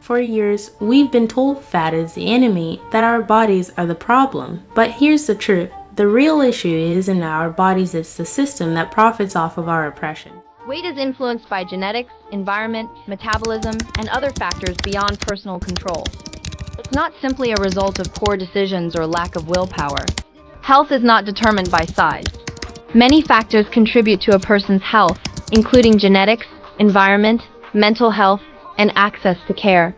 For years, we've been told fat is the enemy, that our bodies are the problem. But here's the truth. The real issue isn't our bodies, it's the system that profits off of our oppression. Weight is influenced by genetics, environment, metabolism, and other factors beyond personal control. It's not simply a result of poor decisions or lack of willpower. Health is not determined by size. Many factors contribute to a person's health, including genetics, environment, mental health, and access to care.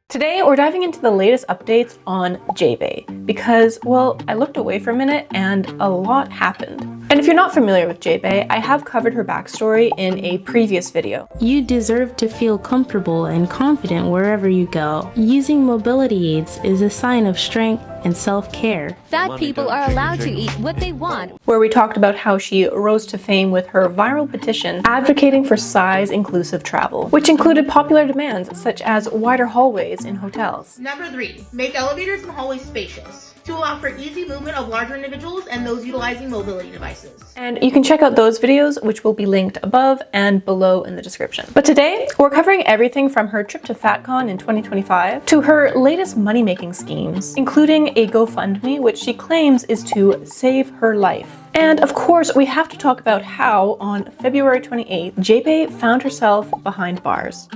Today, we're diving into the latest updates on Jae Bae because, well, I looked away for a minute and a lot happened. And if you're not familiar with Jae Bae, I have covered her backstory in a previous video. You deserve to feel comfortable and confident wherever you go. Using mobility aids is a sign of strength and self-care. Fat people are allowed to eat what they want. Where we talked about how she rose to fame with her viral petition advocating for size-inclusive travel, which included popular demands such as wider hallways in hotels. Number 3, make elevators and hallways spacious to allow for easy movement of larger individuals and those utilizing mobility devices. And you can check out those videos, which will be linked above and below in the description. But today, we're covering everything from her trip to FatCon in 2025 to her latest money-making schemes, including a GoFundMe, which she claims is to save her life. And of course, we have to talk about how on February 28th, Jae Bae found herself behind bars.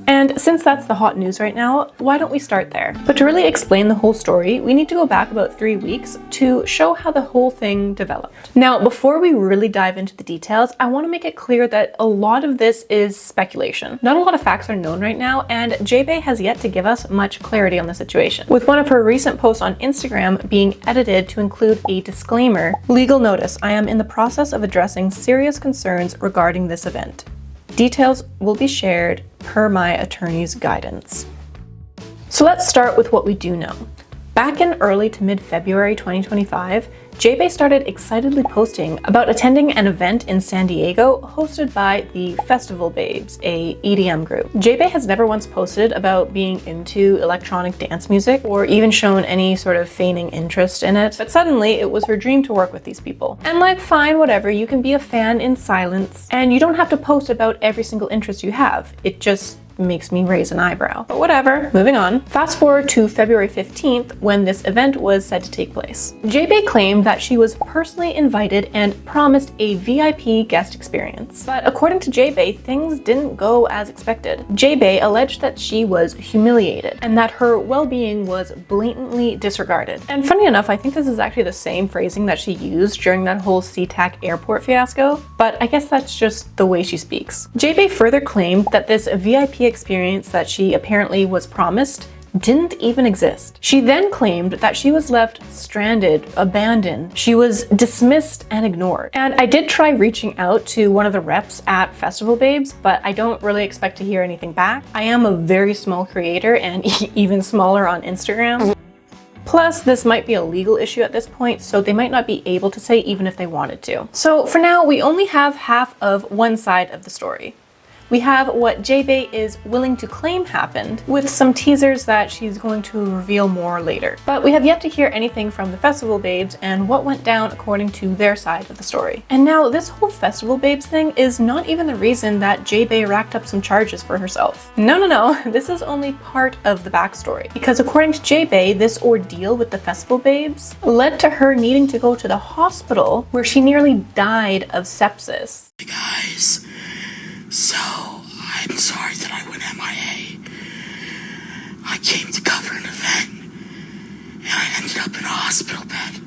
And since that's the hot news right now, why don't we start there? But to really explain the whole story, we need to go back about 3 weeks to show how the whole thing developed. Now, before we really dive into the details, I want to make it clear that a lot of this is speculation. Not a lot of facts are known right now, and Jae Bae has yet to give us much clarity on the situation, with one of her recent posts on Instagram being edited to include a disclaimer: legal notice, I am in the process of addressing serious concerns regarding this event. Details will be shared per my attorney's guidance. So let's start with what we do know. Back in early to mid-February 2025, Jae Bae started excitedly posting about attending an event in San Diego hosted by the Festival Babes, a EDM group. Jae Bae has never once posted about being into electronic dance music or even shown any sort of feigning interest in it, but suddenly it was her dream to work with these people. And like, fine, whatever, you can be a fan in silence, and you don't have to post about every single interest you have. It just makes me raise an eyebrow. But whatever, moving on. Fast forward to February 15th, when this event was said to take place. Jae Bae claimed that she was personally invited and promised a VIP guest experience. But according to Jae Bae, things didn't go as expected. Jae Bae alleged that she was humiliated and that her well-being was blatantly disregarded. And funny enough, I think this is actually the same phrasing that she used during that whole SeaTac airport fiasco, but I guess that's just the way she speaks. Jae Bae further claimed that this VIP experience that she apparently was promised didn't even exist. She then claimed that she was left stranded, abandoned. She was dismissed and ignored. And I did try reaching out to one of the reps at Festival Babes, but I don't really expect to hear anything back. I am a very small creator and even smaller on Instagram. Plus, this might be a legal issue at this point, so they might not be able to say even if they wanted to. So for now, we only have half of one side of the story. We have what Jae Bae is willing to claim happened, with some teasers that she's going to reveal more later. But we have yet to hear anything from the Festival Babes and what went down according to their side of the story. And now, this whole Festival Babes thing is not even the reason that Jae Bae racked up some charges for herself. No, this is only part of the backstory. Because according to Jae Bae, this ordeal with the Festival Babes led to her needing to go to the hospital where she nearly died of sepsis. Hey guys. So, I'm sorry that I went MIA. I came to cover an event, and I ended up in a hospital bed.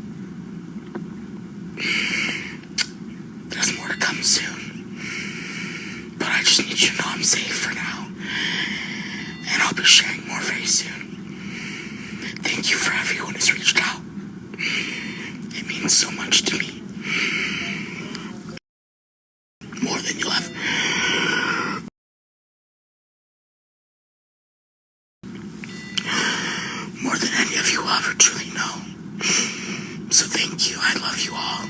There's more to come soon. But I just need you to know I'm safe for now. And I'll be sharing more very soon. Thank you for everyone who's reached out. It means so much to me. More than you'll ever. More than any of you will ever truly know. So thank you. I love you all.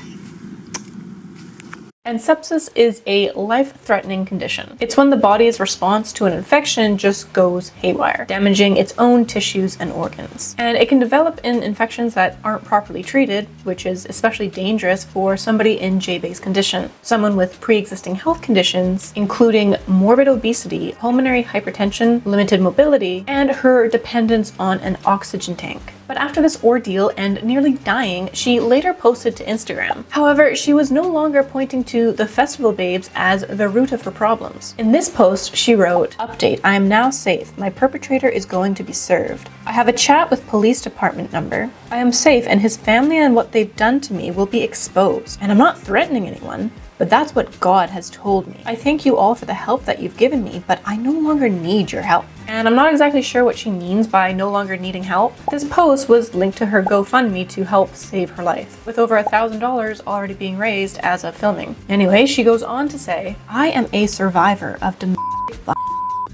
And sepsis is a life-threatening condition. It's when the body's response to an infection just goes haywire, damaging its own tissues and organs. And it can develop in infections that aren't properly treated, which is especially dangerous for somebody in Jae Bae's condition. Someone with pre-existing health conditions, including morbid obesity, pulmonary hypertension, limited mobility, and her dependence on an oxygen tank. But after this ordeal and nearly dying, she later posted to Instagram. However, she was no longer pointing to the festival babes as the root of her problems. In this post, she wrote, "Update, I am now safe. My perpetrator is going to be served. I have a chat with police department number. I am safe and his family and what they've done to me will be exposed. And I'm not threatening anyone. But that's what God has told me. I thank you all for the help that you've given me, but I no longer need your help." And I'm not exactly sure what she means by no longer needing help. This post was linked to her GoFundMe to help save her life, with over $1,000 already being raised as of filming. Anyway, she goes on to say, "I am a survivor of domestic violence,"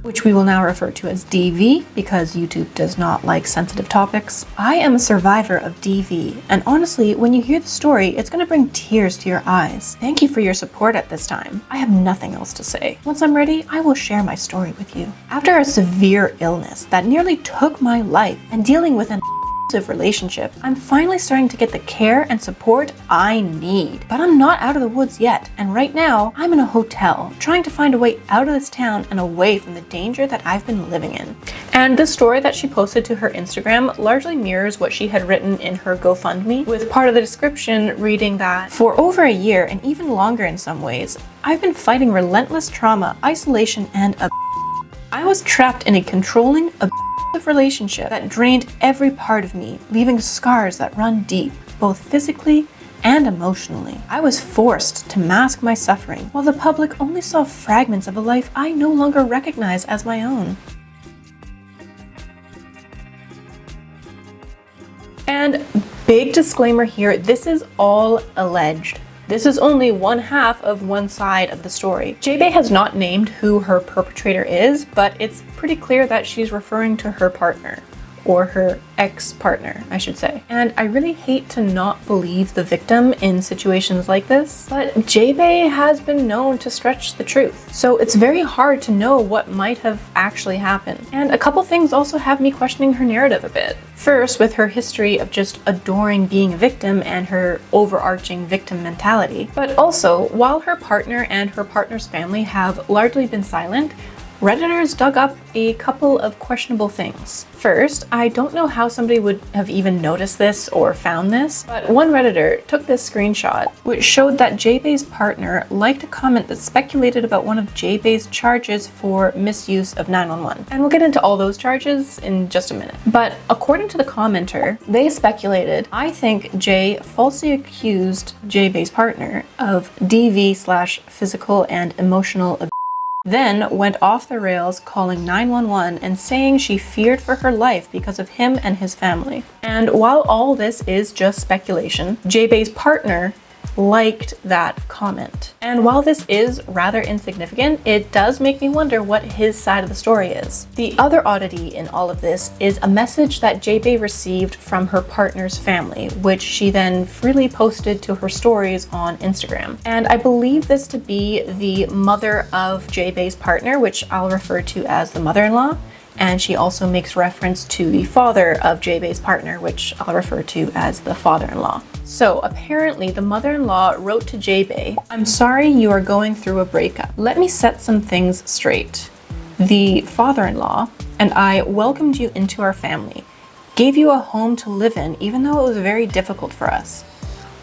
which we will now refer to as DV because YouTube does not like sensitive topics. "I am a survivor of DV, and honestly, when you hear the story, it's going to bring tears to your eyes. Thank you for your support at this time. I have nothing else to say. Once I'm ready, I will share my story with you. After a severe illness that nearly took my life and dealing with an relationship, I'm finally starting to get the care and support I need. But I'm not out of the woods yet, and right now I'm in a hotel trying to find a way out of this town and away from the danger that I've been living in." And this story that she posted to her Instagram largely mirrors what she had written in her GoFundMe, with part of the description reading that, "For over a year and even longer in some ways, I've been fighting relentless trauma, isolation, and I was trapped in a controlling, relationship that drained every part of me, leaving scars that run deep, both physically and emotionally. I was forced to mask my suffering, while the public only saw fragments of a life I no longer recognize as my own." And big disclaimer here, this is all alleged. This is only one half of one side of the story. Jae Bae has not named who her perpetrator is, but it's pretty clear that she's referring to her partner, or her ex-partner, I should say. And I really hate to not believe the victim in situations like this, but Jae Bae has been known to stretch the truth. So it's very hard to know what might have actually happened. And a couple things also have me questioning her narrative a bit. First, with her history of just adoring being a victim and her overarching victim mentality. But also, while her partner and her partner's family have largely been silent, Redditors dug up a couple of questionable things. First, I don't know how somebody would have even noticed this or found this, but one Redditor took this screenshot, which showed that Jae Bae's partner liked a comment that speculated about one of Jae Bae's charges for misuse of 911. And we'll get into all those charges in just a minute. But according to the commenter, they speculated, "I think Jae falsely accused Jae Bae's partner of DV/physical and emotional abuse, then went off the rails calling 911 and saying she feared for her life because of him and his family." And while all this is just speculation, Jae Bae's partner liked that comment. And while this is rather insignificant, it does make me wonder what his side of the story is. The other oddity in all of this is a message that Jae Bae received from her partner's family, which she then freely posted to her stories on Instagram. And I believe this to be the mother of Jae Bae's partner, which I'll refer to as the mother-in-law. And she also makes reference to the father of Jae Bae's partner, which I'll refer to as the father-in-law. So apparently the mother-in-law wrote to Jae Bae, "I'm sorry you are going through a breakup. Let me set some things straight. The father-in-law and I welcomed you into our family, gave you a home to live in even though it was very difficult for us.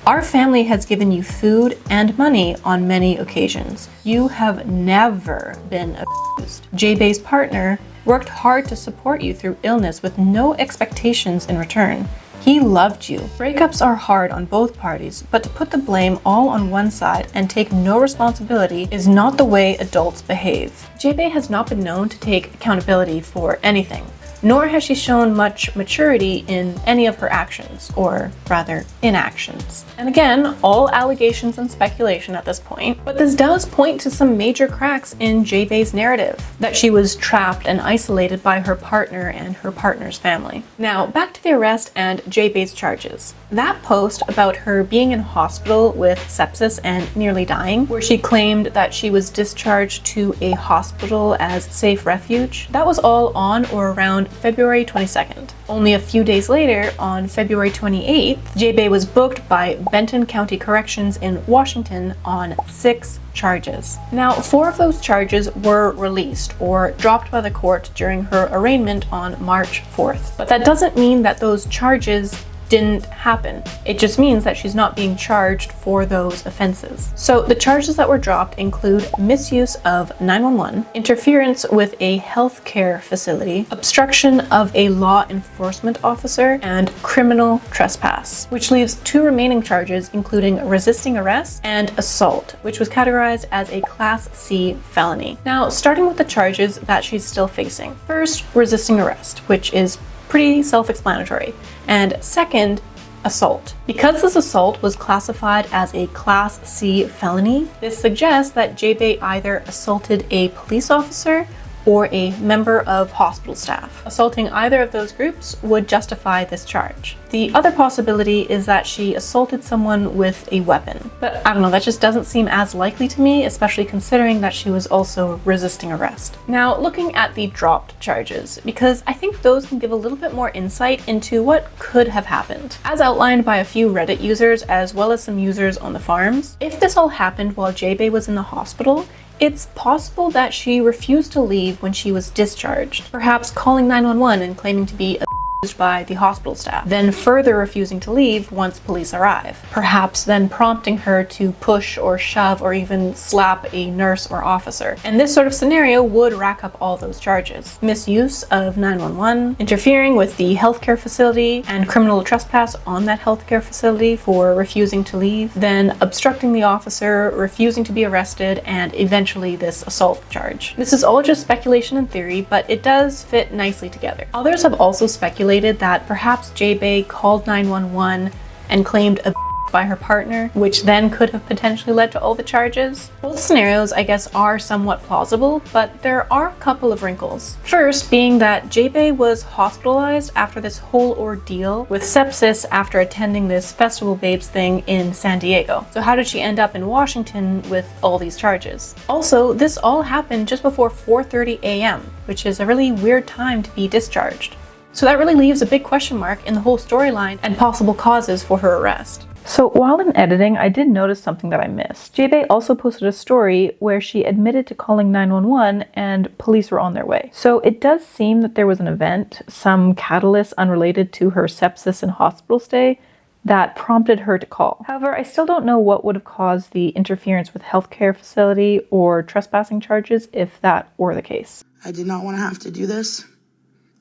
Our family has given you food and money on many occasions. You have never been abused. Jae Bae's partner worked hard to support you through illness with no expectations in return. He loved you. Breakups are hard on both parties, but to put the blame all on one side and take no responsibility is not the way adults behave." Jae Bae has not been known to take accountability for anything, nor has she shown much maturity in any of her actions, or rather, inactions. And again, all allegations and speculation at this point, but this does point to some major cracks in Jae Bae's narrative, that she was trapped and isolated by her partner and her partner's family. Now, back to the arrest and Jae Bae's charges. That post about her being in hospital with sepsis and nearly dying, where she claimed that she was discharged to a hospital as safe refuge, that was all on or around February 22nd. Only a few days later, on February 28th, Jae Bae was booked by Benton County Corrections in Washington on 6 charges. Now, 4 of those charges were released or dropped by the court during her arraignment on March 4th. But that doesn't mean that those charges didn't happen. It just means that she's not being charged for those offenses. So the charges that were dropped include misuse of 911, interference with a healthcare facility, obstruction of a law enforcement officer, and criminal trespass, which leaves 2 remaining charges, including resisting arrest and assault, which was categorized as a Class C felony. Now, starting with the charges that she's still facing. First, resisting arrest, which is pretty self-explanatory. And second, assault. Because this assault was classified as a Class C felony, this suggests that Jae Bae either assaulted a police officer or a member of hospital staff. Assaulting either of those groups would justify this charge. The other possibility is that she assaulted someone with a weapon. But I don't know, that just doesn't seem as likely to me, especially considering that she was also resisting arrest. Now, looking at the dropped charges, because I think those can give a little bit more insight into what could have happened. As outlined by a few Reddit users as well as some users on the forums, if this all happened while Jae Bae was in the hospital, it's possible that she refused to leave when she was discharged, perhaps calling 911 and claiming to be abused by the hospital staff, then further refusing to leave once police arrive, perhaps then prompting her to push or shove or even slap a nurse or officer. And this sort of scenario would rack up all those charges. Misuse of 911, interfering with the healthcare facility, and criminal trespass on that healthcare facility for refusing to leave, then obstructing the officer, refusing to be arrested, and eventually this assault charge. This is all just speculation and theory, but it does fit nicely together. Others have also speculated that perhaps Jae Bae called 911 and claimed a by her partner, which then could have potentially led to all the charges. Both scenarios, I guess, are somewhat plausible, but there are a couple of wrinkles. First being that Jae Bae was hospitalized after this whole ordeal with sepsis after attending this Festival Babes thing in San Diego. So how did she end up in Washington with all these charges? Also, this all happened just before 4:30 a.m., which is a really weird time to be discharged. So that really leaves a big question mark in the whole storyline and possible causes for her arrest. So while in editing, I did notice something that I missed. Jae Bae also posted a story where she admitted to calling 911 and police were on their way. So it does seem that there was an event, some catalyst unrelated to her sepsis and hospital stay, that prompted her to call. However, I still don't know what would have caused the interference with healthcare facility or trespassing charges if that were the case. I did not want to have to do this.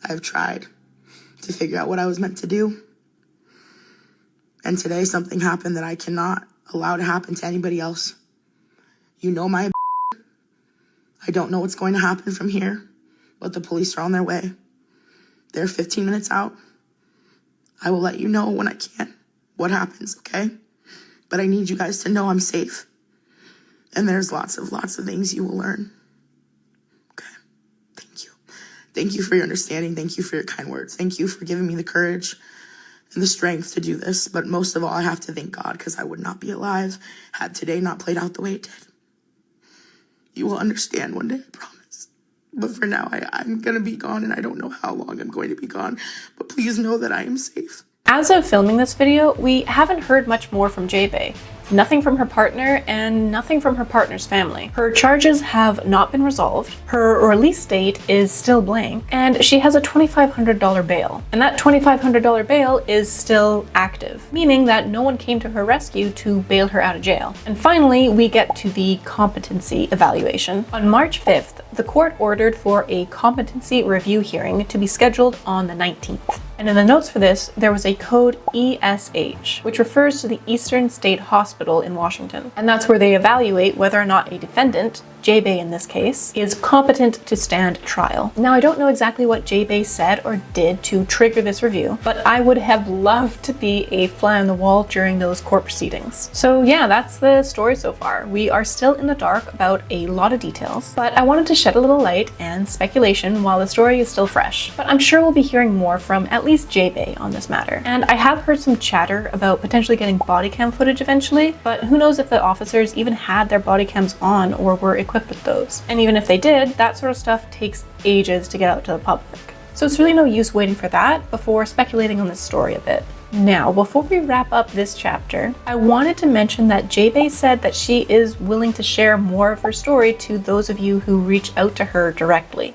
I've tried to figure out what I was meant to do. And today something happened that I cannot allow to happen to anybody else. You know my I don't know what's going to happen from here, but the police are on their way. They're 15 minutes out. I will let you know when I can what happens, okay? But I need you guys to know I'm safe. And there's lots of things you will learn. Okay? Thank you. Thank you for your understanding. Thank you for your kind words. Thank you for giving me the courage and the strength to do this. But most of all, I have to thank God, because I would not be alive had today not played out the way it did. You will understand one day, I promise. But for now, I'm going to be gone, and I don't know how long I'm going to be gone. But please know that I am safe. As of filming this video, we haven't heard much more from Jae Bae. Nothing from her partner and nothing from her partner's family. Her charges have not been resolved, her release date is still blank, and she has a $2,500 bail. And that $2,500 bail is still active, meaning that no one came to her rescue to bail her out of jail. And finally, we get to the competency evaluation. On March 5th, the court ordered for a competency review hearing to be scheduled on the 19th. And in the notes for this, there was a code ESH, which refers to the Eastern State Hospital in Washington. And that's where they evaluate whether or not a defendant Jae Bae in this case, is competent to stand trial. Now, I don't know exactly what Jae Bae said or did to trigger this review, but I would have loved to be a fly on the wall during those court proceedings. So yeah, that's the story so far. We are still in the dark about a lot of details, but I wanted to shed a little light and speculation while the story is still fresh. But I'm sure we'll be hearing more from at least Jae Bae on this matter. And I have heard some chatter about potentially getting body cam footage eventually, but who knows if the officers even had their body cams on or were equipped with those. And even if they did, that sort of stuff takes ages to get out to the public. So it's really no use waiting for that before speculating on this story a bit. Now, before we wrap up this chapter, I wanted to mention that Jae Bae said that she is willing to share more of her story to those of you who reach out to her directly.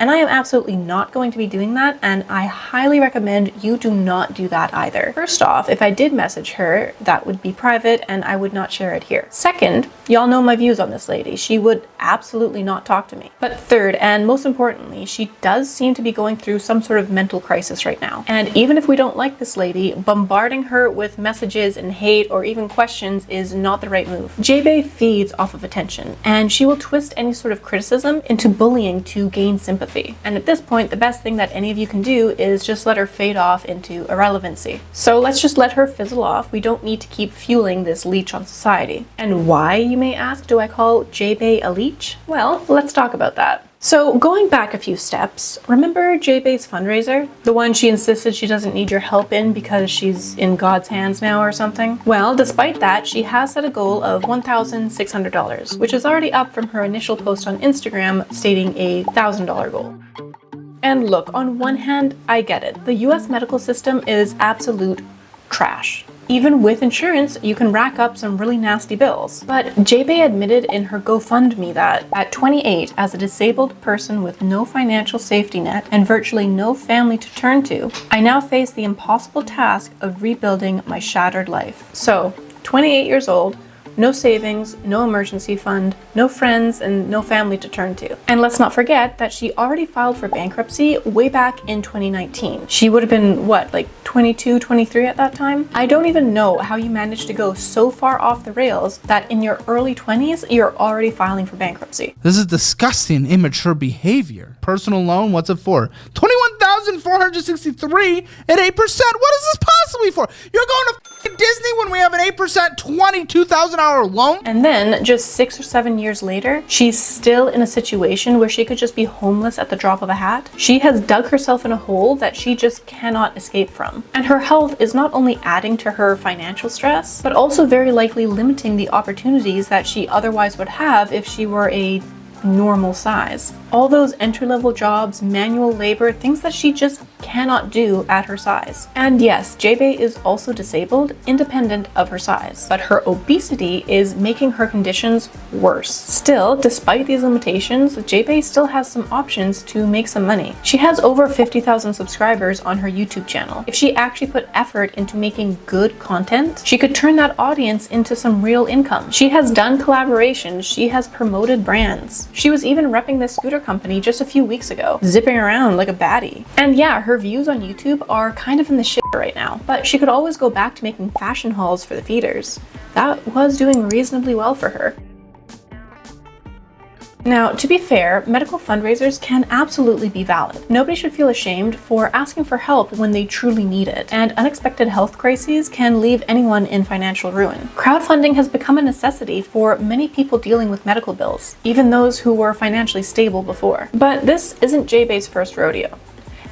And I am absolutely not going to be doing that, and I highly recommend you do not do that either. First off, if I did message her, that would be private and I would not share it here. Second, y'all know my views on this lady. She would absolutely not talk to me. But third, and most importantly, she does seem to be going through some sort of mental crisis right now. And even if we don't like this lady, bombarding her with messages and hate or even questions is not the right move. Jae Bae feeds off of attention, and she will twist any sort of criticism into bullying to gain sympathy. And at this point, the best thing that any of you can do is just let her fade off into irrelevancy. So let's just let her fizzle off. We don't need to keep fueling this leech on society. And why, you may ask, do I call Jae Bae a leech? Well, let's talk about that. So going back a few steps, remember Jae Bae's fundraiser? The one she insisted she doesn't need your help in because she's in God's hands now or something? Well, despite that, she has set a goal of $1,600, which is already up from her initial post on Instagram stating a $1,000 goal. And look, on one hand, I get it. The US medical system is absolute trash. Even with insurance, you can rack up some really nasty bills. But Jae Bae admitted in her GoFundMe that at 28, as a disabled person with no financial safety net and virtually no family to turn to, I now face the impossible task of rebuilding my shattered life. So, 28 years old, no savings, no emergency fund, no friends, and no family to turn to. And let's not forget that she already filed for bankruptcy way back in 2019. She would have been, what, like 22, 23 at that time? I don't even know how you managed to go so far off the rails that in your early 20s, you're already filing for bankruptcy. This is disgusting, immature behavior. Personal loan, what's it for? $21,463 at 8%. What is this possibly for? You're going to Disney when we have an 8% $22,000 loan? And then just 6 or 7 years later, she's still in a situation where she could just be homeless at the drop of a hat. She has dug herself in a hole that she just cannot escape from. And her health is not only adding to her financial stress, but also very likely limiting the opportunities that she otherwise would have if she were a normal size. All those entry-level jobs, manual labor, things that she just cannot do at her size. And yes, Jae Bae is also disabled, independent of her size, but her obesity is making her conditions worse. Still, despite these limitations, Jae Bae still has some options to make some money. She has over 50,000 subscribers on her YouTube channel. If she actually put effort into making good content, she could turn that audience into some real income. She has done collaborations, she has promoted brands. She was even repping this scooter company just a few weeks ago, zipping around like a baddie. And yeah, her views on YouTube are kind of in the shit right now, but she could always go back to making fashion hauls for the feeders. That was doing reasonably well for her. Now, to be fair, medical fundraisers can absolutely be valid. Nobody should feel ashamed for asking for help when they truly need it, and unexpected health crises can leave anyone in financial ruin. Crowdfunding has become a necessity for many people dealing with medical bills, even those who were financially stable before. But this isn't Jae Bae's first rodeo.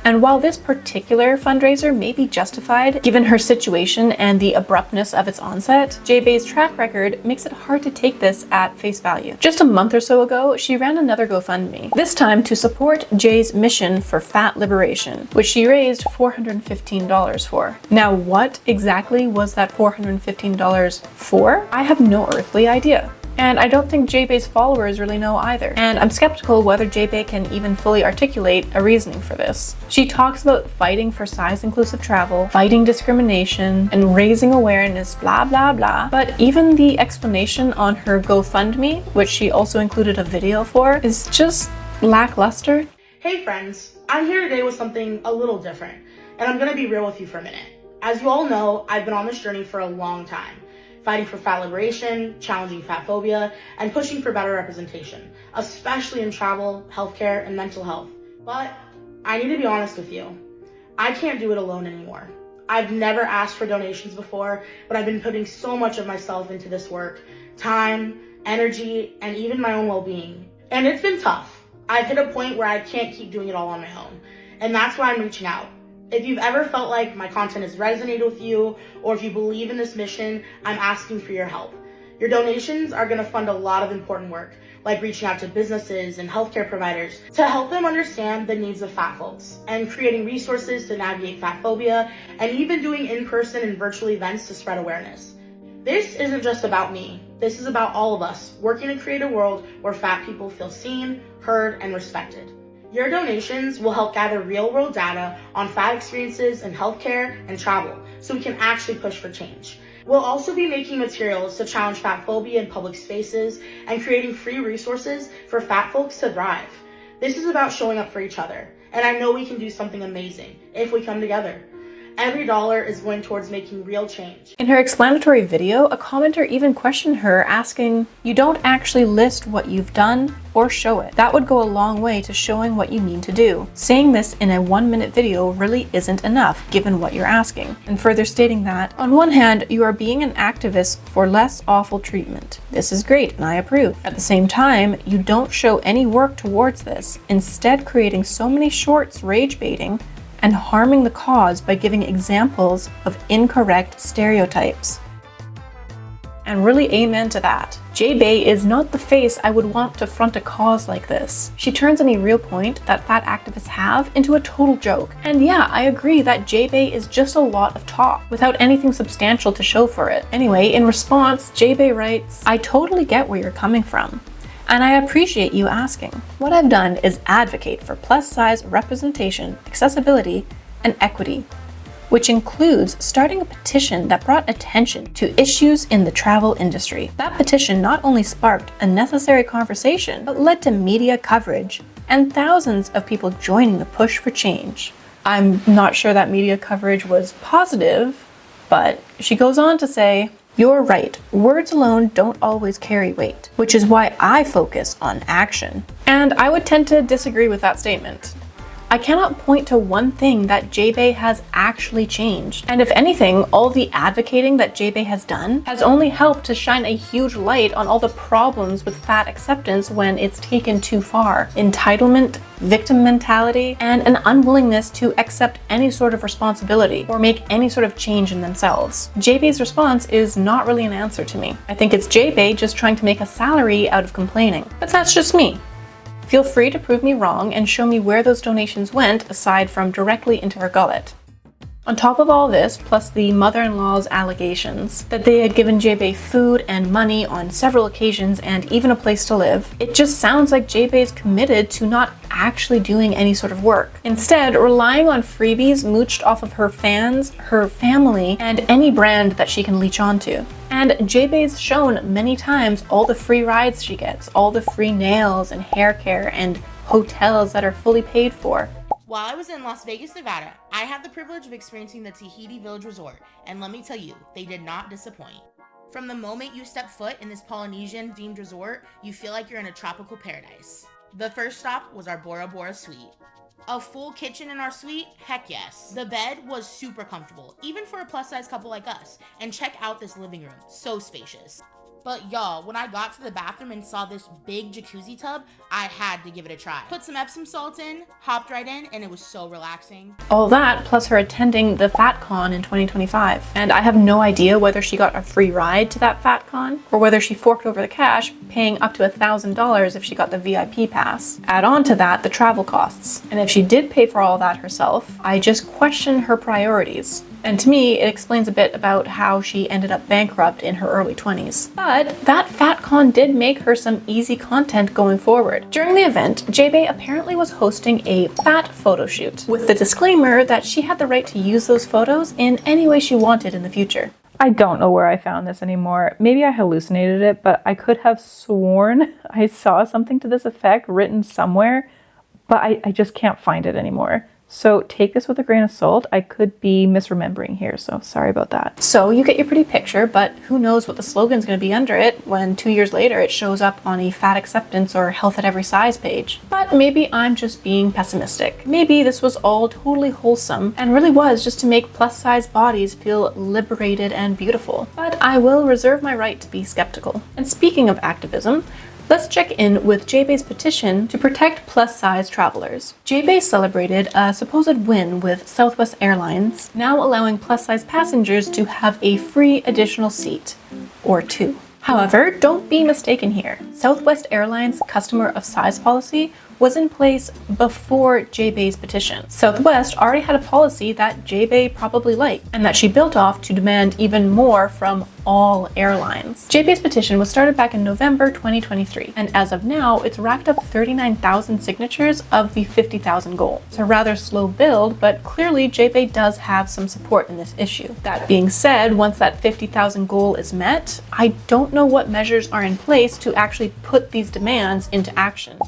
And while this particular fundraiser may be justified, given her situation and the abruptness of its onset, Jae Bae's track record makes it hard to take this at face value. Just a month or so ago, she ran another GoFundMe, this time to support Jae's mission for fat liberation, which she raised $415 for. Now, what exactly was that $415 for? I have no earthly idea. And I don't think Jae Bae's followers really know either. And I'm skeptical whether Jae Bae can even fully articulate a reasoning for this. She talks about fighting for size-inclusive travel, fighting discrimination, and raising awareness, blah blah blah. But even the explanation on her GoFundMe, which she also included a video for, is just lackluster. Hey friends, I'm here today with something a little different, and I'm gonna be real with you for a minute. As you all know, I've been on this journey for a long time. fighting for fat liberation, challenging fat phobia, and pushing for better representation, especially in travel, healthcare, and mental health. But I need to be honest with you. I can't do it alone anymore. I've never asked for donations before, but I've been putting so much of myself into this work, time, energy, and even my own well-being. And it's been tough. I've hit a point where I can't keep doing it all on my own. And that's why I'm reaching out. If you've ever felt like my content has resonated with you, or if you believe in this mission, I'm asking for your help. Your donations are going to fund a lot of important work, like reaching out to businesses and healthcare providers to help them understand the needs of fat folks, and creating resources to navigate fat phobia, and even doing in-person and virtual events to spread awareness. This isn't just about me. This is about all of us working to create a world where fat people feel seen, heard, and respected. Your donations will help gather real-world data on fat experiences in healthcare and travel, so we can actually push for change. We'll also be making materials to challenge fat phobia in public spaces and creating free resources for fat folks to thrive. This is about showing up for each other, and I know we can do something amazing if we come together. Every dollar is going towards making real change. In her explanatory video, a commenter even questioned her, asking, "You don't actually list what you've done or show it. That would go a long way to showing what you mean to do. Saying this in a 1-minute video really isn't enough, given what you're asking." And further stating that, on one hand, you are being an activist for less awful treatment. This is great, and I approve. At the same time, you don't show any work towards this, instead creating so many shorts rage baiting and harming the cause by giving examples of incorrect stereotypes. And really amen to that. Jae Bae is not the face I would want to front a cause like this. She turns any real point that fat activists have into a total joke. And yeah, I agree that Jae Bae is just a lot of talk, without anything substantial to show for it. Anyway, in response, Jae Bae writes, "I totally get where you're coming from, and I appreciate you asking. What I've done is advocate for plus-size representation, accessibility, and equity, which includes starting a petition that brought attention to issues in the travel industry. That petition not only sparked a necessary conversation, but led to media coverage and thousands of people joining the push for change." I'm not sure that media coverage was positive, but she goes on to say, "You're right, words alone don't always carry weight, which is why I focus on action." And I would tend to disagree with that statement. I cannot point to one thing that Jae Bae has actually changed. And if anything, all the advocating that Jae Bae has done has only helped to shine a huge light on all the problems with fat acceptance when it's taken too far. Entitlement, victim mentality, and an unwillingness to accept any sort of responsibility or make any sort of change in themselves. Jae Bae's response is not really an answer to me. I think it's Jae Bae just trying to make a salary out of complaining. But that's just me. Feel free to prove me wrong and show me where those donations went aside from directly into her gullet. On top of all this, plus the mother-in-law's allegations that they had given Jae Bae food and money on several occasions and even a place to live, it just sounds like Jae Bae is committed to not actually doing any sort of work. Instead, relying on freebies mooched off of her fans, her family, and any brand that she can leech onto. And Jae Bae's shown many times all the free rides she gets, all the free nails and hair care and hotels that are fully paid for. While I was in Las Vegas, Nevada, I had the privilege of experiencing the Tahiti Village Resort, and let me tell you, they did not disappoint. From the moment you step foot in this Polynesian-themed resort, you feel like you're in a tropical paradise. The first stop was our Bora Bora suite. A full kitchen in our suite? Heck yes. The bed was super comfortable, even for a plus-size couple like us. And check out this living room, so spacious. But y'all, when I got to the bathroom and saw this big jacuzzi tub, I had to give it a try. Put some Epsom salt in, hopped right in, and it was so relaxing. All that, plus her attending the FatCon in 2025. And I have no idea whether she got a free ride to that FatCon, or whether she forked over the cash, paying up to $1,000 if she got the VIP pass. Add on to that the travel costs. And if she did pay for all that herself, I just question her priorities. And to me, it explains a bit about how she ended up bankrupt in her early 20s. But that FatCon did make her some easy content going forward. During the event, Jae Bae apparently was hosting a fat photo shoot, with the disclaimer that she had the right to use those photos in any way she wanted in the future. I don't know where I found this anymore. Maybe I hallucinated it, but I could have sworn I saw something to this effect written somewhere, but I just can't find it anymore. So take this with a grain of salt. I could be misremembering here, so sorry about that. So you get your pretty picture, but who knows what the slogan's going to be under it when 2 years later it shows up on a fat acceptance or health at every size page. But maybe I'm just being pessimistic. Maybe this was all totally wholesome and really was just to make plus size bodies feel liberated and beautiful. But I will reserve my right to be skeptical. And speaking of activism, let's check in with Jae Bae's petition to protect plus-size travelers. Jae Bae celebrated a supposed win with Southwest Airlines, now allowing plus-size passengers to have a free additional seat, or 2. However, don't be mistaken here. Southwest Airlines' customer of size policy was in place before Jae Bae's petition. Southwest already had a policy that Jae Bae probably liked, and that she built off to demand even more from all airlines. Jae Bae's petition was started back in November 2023, and as of now, it's racked up 39,000 signatures of the 50,000 goal. It's a rather slow build, but clearly Jae Bae does have some support in this issue. That being said, once that 50,000 goal is met, I don't know what measures are in place to actually put these demands into action.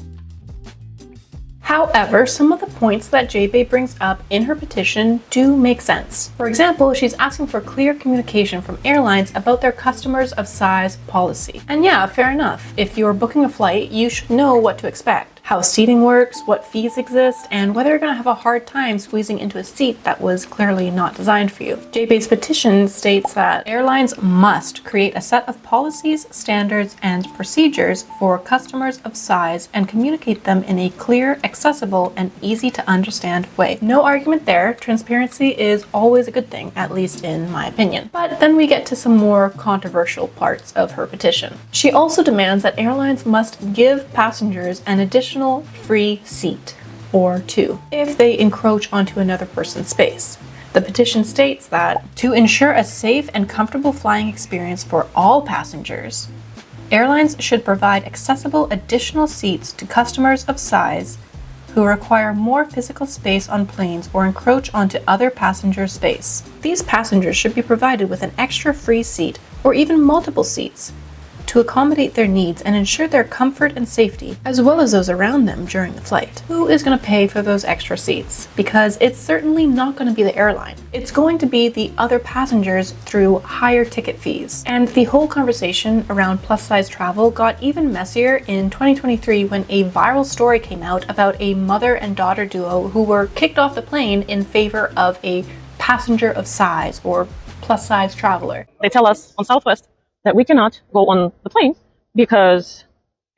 However, some of the points that Jae Bae brings up in her petition do make sense. For example, she's asking for clear communication from airlines about their customers of size policy. And yeah, fair enough. If you're booking a flight, you should know what to expect. How seating works, what fees exist, and whether you're going to have a hard time squeezing into a seat that was clearly not designed for you. Jae Bae's petition states that airlines must create a set of policies, standards, and procedures for customers of size and communicate them in a clear, accessible, and easy to understand way. No argument there. Transparency is always a good thing, at least in my opinion. But then we get to some more controversial parts of her petition. She also demands that airlines must give passengers an additional free seat, or 2, if they encroach onto another person's space. The petition states that to ensure a safe and comfortable flying experience for all passengers, airlines should provide accessible additional seats to customers of size who require more physical space on planes or encroach onto other passengers' space. These passengers should be provided with an extra free seat or even multiple seats to accommodate their needs and ensure their comfort and safety, as well as those around them during the flight. Who is going to pay for those extra seats? Because it's certainly not going to be the airline. It's going to be the other passengers through higher ticket fees. And the whole conversation around plus-size travel got even messier in 2023 when a viral story came out about a mother and daughter duo who were kicked off the plane in favor of a passenger of size or plus-size traveler. They tell us on Southwest that we cannot go on the plane because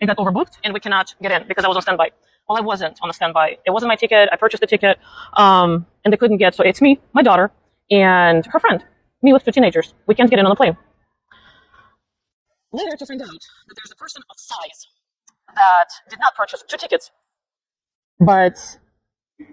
it got overbooked and we cannot get in because I was on standby. Well, I wasn't on a standby. It wasn't my ticket. I purchased the ticket, and they couldn't get. So it's me, my daughter, and her friend. Me with 2 teenagers. We can't get in on the plane. Later to find out that there's a person of size that did not purchase 2 tickets, but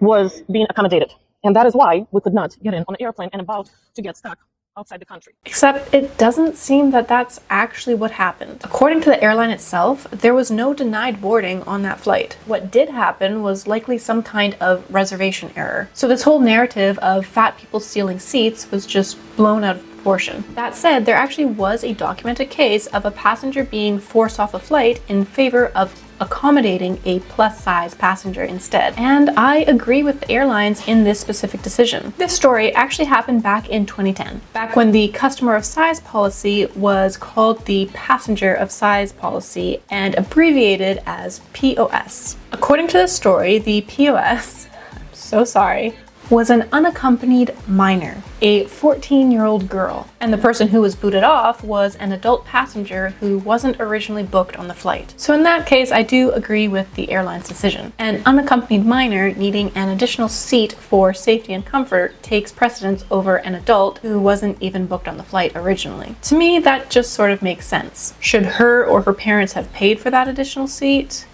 was being accommodated. And that is why we could not get in on the airplane and about to get stuck outside the country. Except it doesn't seem that that's actually what happened. According to the airline itself, there was no denied boarding on that flight. What did happen was likely some kind of reservation error. So this whole narrative of fat people stealing seats was just blown out of proportion. That said, there actually was a documented case of a passenger being forced off a flight in favor of accommodating a plus-size passenger instead. And I agree with the airlines in this specific decision. This story actually happened back in 2010, back when the customer of size policy was called the passenger of size policy and abbreviated as POS. According to the story, the POS, I'm so sorry, was an unaccompanied minor, a 14-year-old girl, and the person who was booted off was an adult passenger who wasn't originally booked on the flight. So in that case, I do agree with the airline's decision. An unaccompanied minor needing an additional seat for safety and comfort takes precedence over an adult who wasn't even booked on the flight originally. To me, that just sort of makes sense. Should her or her parents have paid for that additional seat?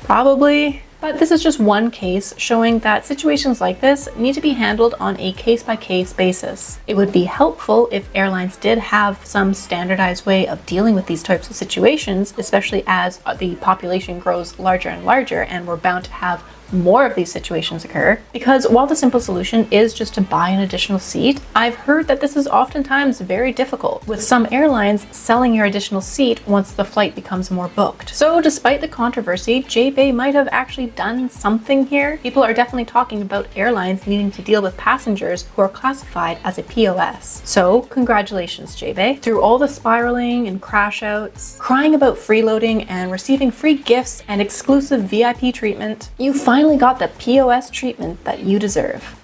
Probably. But this is just one case showing that situations like this need to be handled on a case-by-case basis. It would be helpful if airlines did have some standardized way of dealing with these types of situations, especially as the population grows larger and larger and we're bound to have more of these situations occur, because while the simple solution is just to buy an additional seat, I've heard that this is oftentimes very difficult, with some airlines selling your additional seat once the flight becomes more booked. So despite the controversy, Jae Bae might have actually done something here. People are definitely talking about airlines needing to deal with passengers who are classified as a POS. So congratulations, Jae Bae. Through all the spiraling and crash outs, crying about freeloading and receiving free gifts and exclusive VIP treatment, you finally got the POS treatment that you deserve.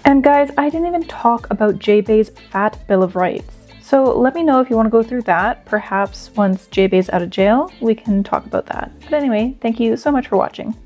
And guys, I didn't even talk about Jae Bae's Fat Bill of Rights. So let me know if you want to go through that. Perhaps once Jae Bae's out of jail, we can talk about that. But anyway, thank you so much for watching.